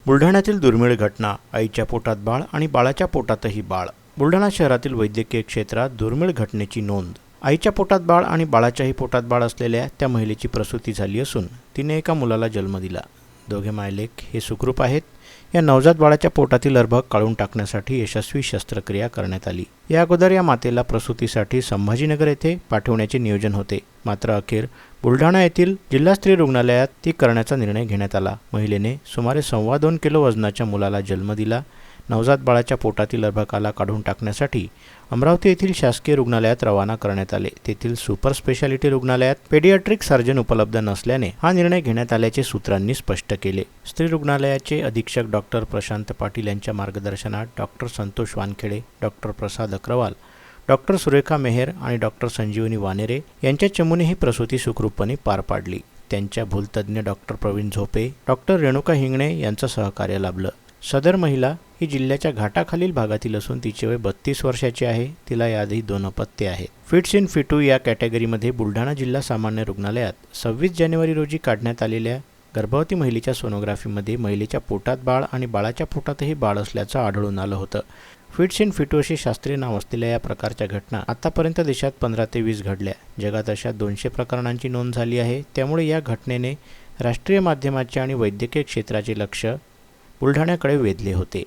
बुलढाण्यातील दुर्मिळ घटना, आईच्या पोटात बाळ आणि बाळाच्या पोटातही बाळ. बुलढाणा शहरातील वैद्यकीय क्षेत्रात दुर्मिळ घटनेची नोंद. आईच्या पोटात बाळ आणि बाळाच्याही पोटात बाळ असलेल्या त्या महिलेची प्रसूती झाली असून तिने एका मुलाला जन्म दिला. दोघे मायलेक हे सुखरूप आहेत. या नवजात बाळाच्या पोटातील अर्भक काढून टाकण्यासाठी यशस्वी शस्त्रक्रिया करण्यात आली. या अगोदर या मातेला प्रसूतीसाठी संभाजीनगर येथे पाठवण्याचे नियोजन होते, मात्र अखेर बुलढाणा येथील जिल्हा स्त्री रुग्णालयात ती करण्याचा निर्णय घेण्यात आला. महिलेने सुमारे 2.25 किलो वजनाच्या मुलाला जन्म दिला. नवजात बाळाच्या पोटातील अर्भकाला काढून टाकण्यासाठी अमरावती येथील शासकीय रुग्णालयात रवाना करण्यात आले. तेथील सुपर स्पेशालिटी रुग्णालयात पेडियाट्रिक सर्जन उपलब्ध नसल्याने हा निर्णय घेण्यात आल्याचे सूत्रांनी स्पष्ट केले. स्त्री रुग्णालयाचे अधीक्षक डॉक्टर प्रशांत पाटील यांच्या मार्गदर्शनात डॉक्टर संतोष वानखेडे, डॉक्टर प्रसाद अग्रवाल, डॉक्टर सुरेखा मेहर आणि डॉक्टर संजीवनी वानेरे यांच्या चमूने ही प्रसूती सुखरूपपणे पार पाडली. त्यांच्या भूलतज्ञ डॉक्टर प्रवीण झोपे, डॉक्टर रेणुका हिंगणे यांचं सहकार्य लाभलं. सदर महिला ही जिल्ह्याच्या घाटाखालील भागातील असून तिचे वय 32 वर्षाचे आहे. तिला याआधी 2 अपत्ये आहेत. फिट्स इन फिटू या कॅटेगरीमध्ये बुलढाणा जिल्हा सामान्य रुग्णालयात 26 जानेवारी रोजी काढण्यात आलेल्या गर्भवती महिलेच्या सोनोग्राफीमध्ये महिलेच्या पोटात बाळ आणि बाळाच्या पोटातही बाळ असल्याचं आढळून आलं होतं. फिट्स इन फिटू असे शास्त्रीय नाव असलेल्या या प्रकारच्या घटना आतापर्यंत देशात 15 ते 20 घडल्या. जगात अशा 200 प्रकरणांची नोंद झाली आहे. त्यामुळे या घटनेने राष्ट्रीय माध्यमाचे आणि वैद्यकीय क्षेत्राचे लक्ष बुलढाण्याकडे वेधले होते.